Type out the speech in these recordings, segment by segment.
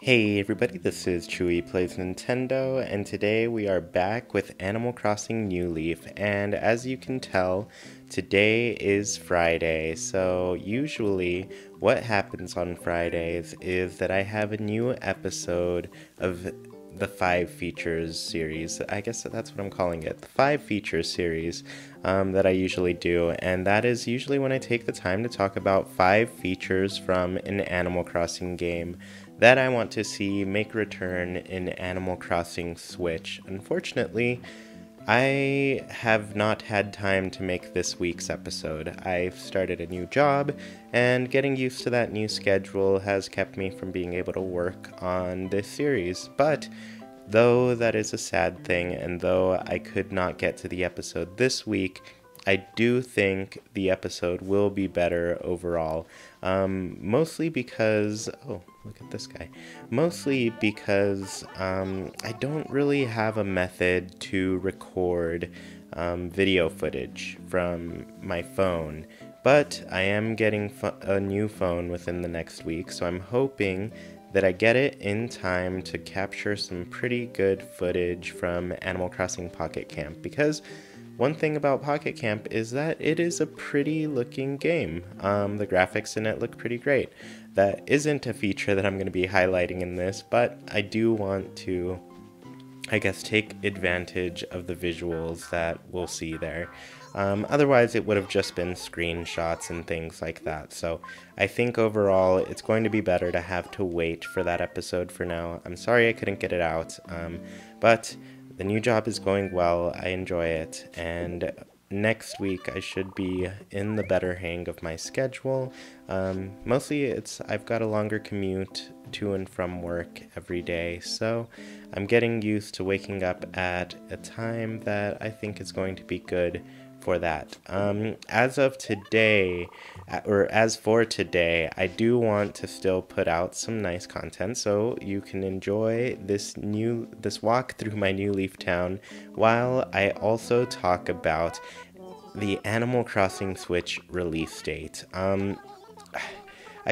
Hey everybody, this is Chewy Plays Nintendo, and today we are back with Animal Crossing New Leaf, and as you can tell, today is Friday, so usually what happens on Fridays is that I have a new episode of the 5 Features series. I guess that's what I'm calling it, the 5 Features series that I usually do, and that is usually when I take the time to talk about 5 features from an Animal Crossing game that I want to see make return in Animal Crossing Switch. Unfortunately, I have not had time to make this week's episode. I've started a new job, and getting used to that new schedule has kept me from being able to work on this series. But though that is a sad thing, and though I could not get to the episode this week, I do think the episode will be better overall. Mostly because, oh, look at this guy. Mostly because I don't really have a method to record video footage from my phone. But I am getting a new phone within the next week, so I'm hoping that I get it in time to capture some pretty good footage from Animal Crossing Pocket Camp, because one thing about Pocket Camp is that it is a pretty looking game. The graphics in it look pretty great. That isn't a feature that I'm going to be highlighting in this, but I do want to, I guess, take advantage of the visuals that we'll see there. Otherwise, it would have just been screenshots and things like that. So I think overall, it's going to be better to have to wait for that episode for now. I'm sorry I couldn't get it out, but the new job is going well. I enjoy it, and next week I should be in the better hang of my schedule. Mostly I've got a longer commute to and from work every day, so I'm getting used to waking up at a time that I think is going to be good for that. As of today, or as for today, I do want to still put out some nice content so you can enjoy this walk through my new Leaf Town, while I also talk about the Animal Crossing Switch release date. I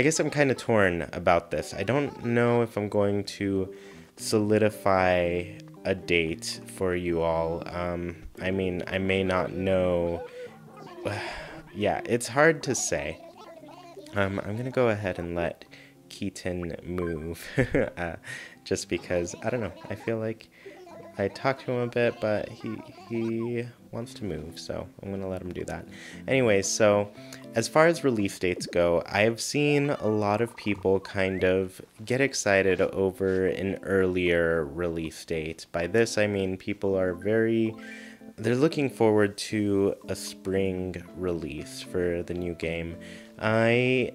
guess I'm kind of torn about this. I don't know if I'm going to solidify a date for you all. I mean, I may not know. Yeah, it's hard to say. I'm gonna go ahead and let Keaton move, just because, I don't know, I feel like I talked to him a bit, but he wants to move, so I'm gonna let him do that. Anyway, so as far as release dates go, I've seen a lot of people kind of get excited over an earlier release date. By this, I mean people are they're looking forward to a spring release for the new game. I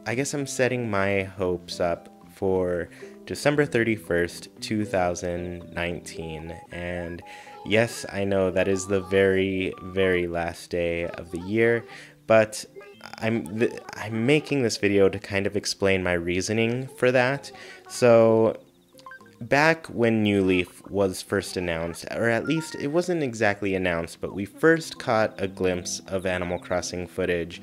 guess I'm setting my hopes up for December 31st, 2019. And yes, I know that is the very, very last day of the year, but I'm making this video to kind of explain my reasoning for that. So back when New Leaf was first announced, or at least it wasn't exactly announced, but we first caught a glimpse of Animal Crossing footage,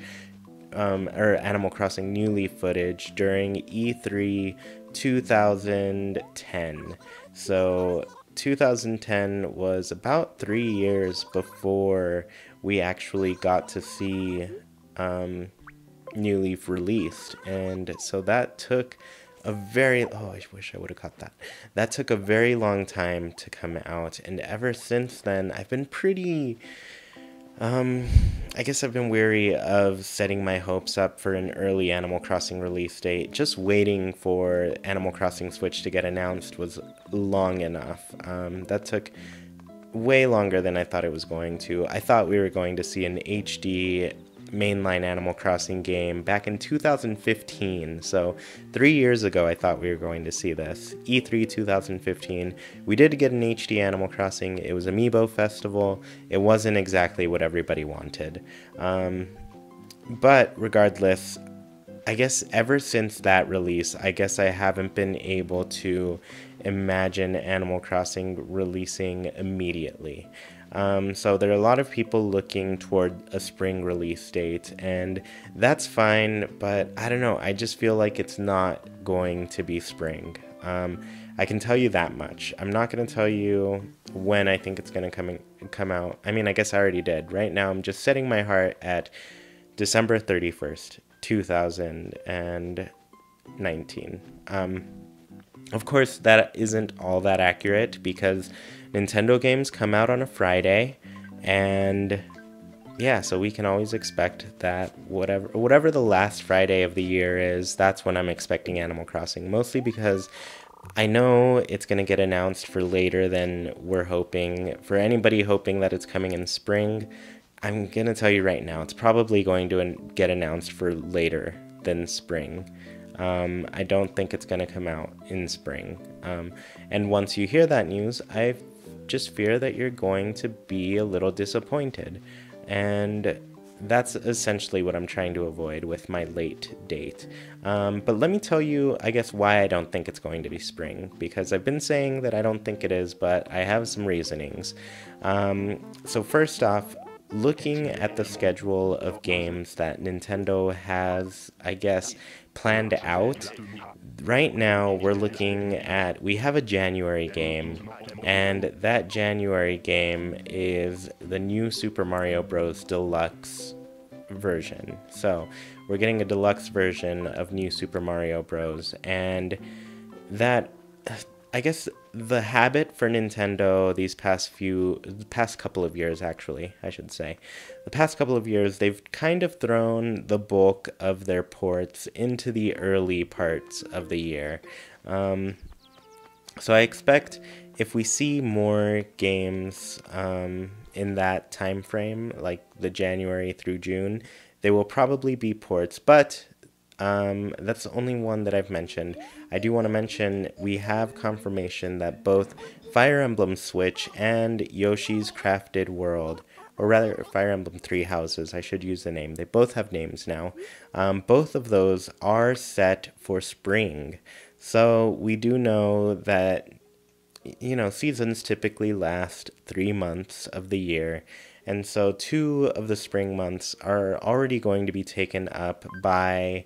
or Animal Crossing New Leaf footage during E3 2010. So 2010 was about 3 years before we actually got to see New Leaf released, and so that took a very, oh, I wish I would have caught that. That took a very long time to come out, and ever since then, I've been pretty, I guess I've been weary of setting my hopes up for an early Animal Crossing release date. Just waiting for Animal Crossing Switch to get announced was long enough. That took way longer than I thought it was going to. I thought we were going to see an HD mainline Animal Crossing game back in 2015, so 3 years ago I thought we were going to see this. E3 2015, we did get an HD Animal Crossing. It was Amiibo Festival. It wasn't exactly what everybody wanted, but regardless, I guess ever since that release, I guess I haven't been able to imagine Animal Crossing releasing immediately. So there are a lot of people looking toward a spring release date, and that's fine, but I don't know, I just feel like it's not going to be spring. I can tell you that much. I'm not going to tell you when I think it's going to come out. I mean, I guess I already did. Right now, I'm just setting my heart at December 31st, 2019. Of course, that isn't all that accurate because Nintendo games come out on a Friday, and yeah, so we can always expect that whatever the last Friday of the year is, that's when I'm expecting Animal Crossing, mostly because I know it's going to get announced for later than we're hoping. For anybody hoping that it's coming in spring, I'm going to tell you right now, it's probably going to get announced for later than spring. I don't think it's going to come out in spring. And once you hear that news, I just fear that you're going to be a little disappointed. And that's essentially what I'm trying to avoid with my late date. But let me tell you, I guess, why I don't think it's going to be spring. Because I've been saying that I don't think it is, but I have some reasonings. So first off, looking at the schedule of games that Nintendo has, I guess, planned out, right now we have a January game, and that January game is the new Super Mario Bros. Deluxe version. So we're getting a deluxe version of New Super Mario Bros. And that, I guess, the habit for Nintendo the past couple of years, actually, I should say, the past couple of years, they've kind of thrown the bulk of their ports into the early parts of the year. So I expect if we see more games in that time frame, like the January through June, they will probably be ports, but that's the only one that I've mentioned. I do want to mention we have confirmation that both Fire Emblem Switch and Yoshi's Crafted World, or rather Fire Emblem Three Houses, I should use the name. They both have names now. Both of those are set for spring. So we do know that, seasons typically last 3 months of the year. And so 2 of the spring months are already going to be taken up by,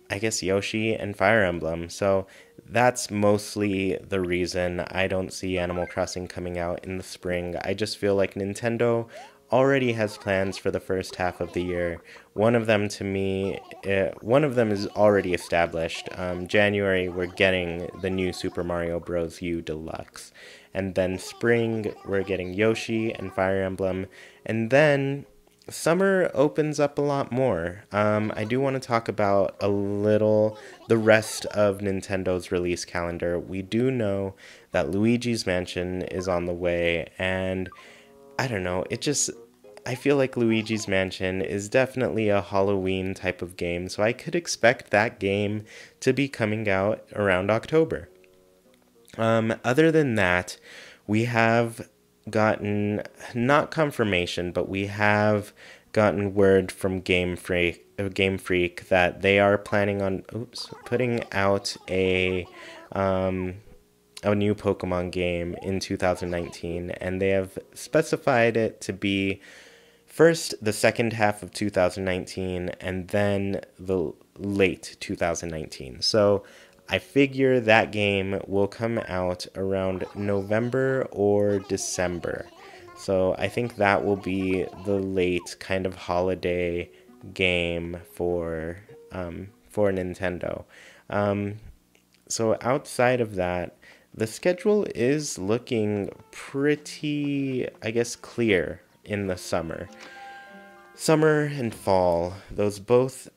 I guess, Yoshi and Fire Emblem. So that's mostly the reason I don't see Animal Crossing coming out in the spring. I just feel like Nintendo already has plans for the first half of the year. One of them is already established. January, we're getting the new Super Mario Bros. U Deluxe. And then spring, we're getting Yoshi and Fire Emblem. And then summer opens up a lot more. I do want to talk about a little the rest of Nintendo's release calendar. We do know that Luigi's Mansion is on the way, and I don't know, I feel like Luigi's Mansion is definitely a Halloween type of game, so I could expect that game to be coming out around October. Other than that, we have gotten, not confirmation, but we have gotten word from Game Freak that they are planning on putting out a new Pokemon game in 2019, and they have specified it to be first the second half of 2019 and then the late 2019. So I figure that game will come out around November or December. So I think that will be the late kind of holiday game for Nintendo. So outside of that, the schedule is looking pretty, I guess, clear in the summer. Summer and fall, those both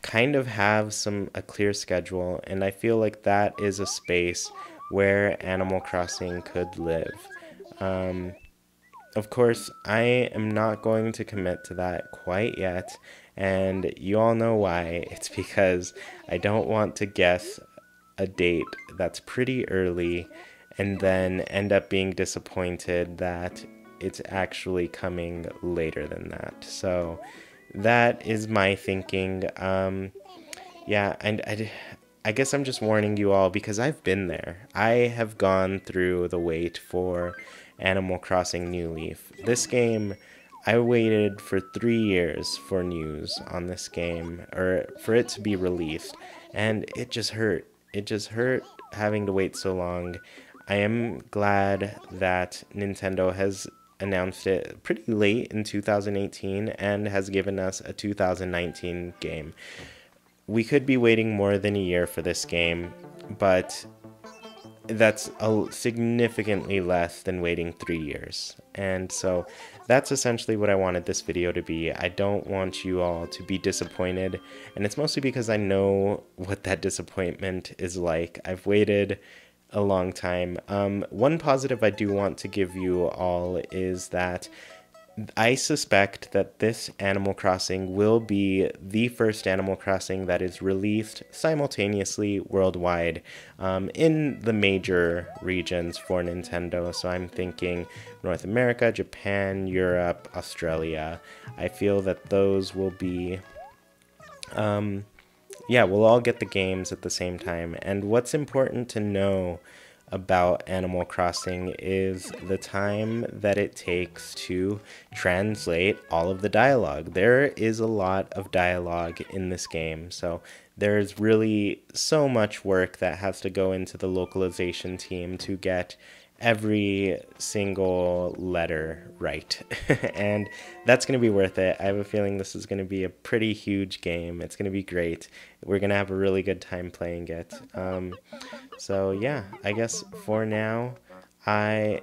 kind of have a clear schedule, and I feel like that is a space where Animal Crossing could live. Of course, I am not going to commit to that quite yet, and you all know why. It's because I don't want to guess a date that's pretty early and then end up being disappointed that it's actually coming later than that. So that is my thinking. Yeah, and I guess I'm just warning you all because I've been there. I have gone through the wait for Animal Crossing New Leaf. This game, I waited for 3 years for news on this game, or for it to be released, and it just hurt. It just hurt having to wait so long. I am glad that Nintendo has announced it pretty late in 2018 and has given us a 2019 game. We could be waiting more than a year for this game, but that's significantly less than waiting 3 years. And so that's essentially what I wanted this video to be. I don't want you all to be disappointed, and it's mostly because I know what that disappointment is like. I've waited a long time. One positive I do want to give you all is that I suspect that this Animal Crossing will be the first Animal Crossing that is released simultaneously worldwide in the major regions for Nintendo. So I'm thinking North America, Japan, Europe, Australia. I feel that those will be, yeah, we'll all get the games at the same time. And what's important to know about Animal Crossing is the time that it takes to translate all of the dialogue. There is a lot of dialogue in this game, so there's really so much work that has to go into the localization team to get every single letter right. And that's going to be worth it. I have a feeling this is going to be a pretty huge game. It's going to be great. We're going to have a really good time playing it. So yeah, I guess for now, I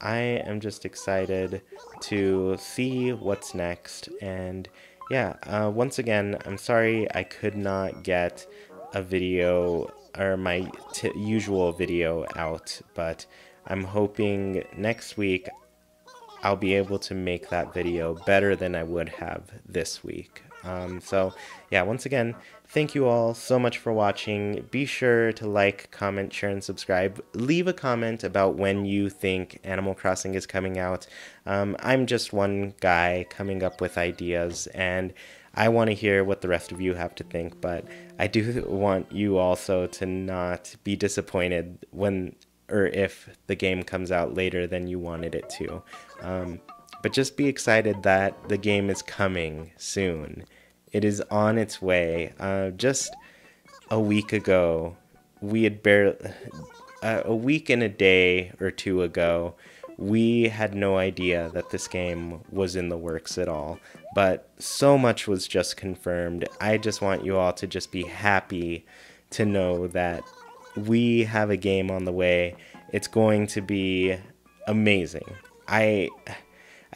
am just excited to see what's next. And yeah, once again, I'm sorry I could not get a video or my usual video out, but I'm hoping next week I'll be able to make that video better than I would have this week. So yeah, once again, thank you all so much for watching. Be sure to like, comment, share, and subscribe. Leave a comment about when you think Animal Crossing is coming out. I'm just one guy coming up with ideas, and I want to hear what the rest of you have to think, but I do want you also to not be disappointed when or if the game comes out later than you wanted it to. But just be excited that the game is coming soon. It is on its way. Just a week ago, we had a week and a day or two ago, we had no idea that this game was in the works at all. But so much was just confirmed. I just want you all to just be happy to know that we have a game on the way. It's going to be amazing. I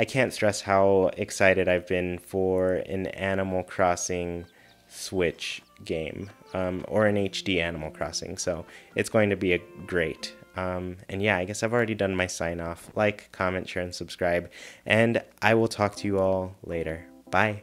can't stress how excited I've been for an Animal Crossing Switch game, or an HD Animal Crossing, so it's going to be great. And yeah, I guess I've already done my sign off. Like, comment, share, and subscribe, and I will talk to you all later. Bye.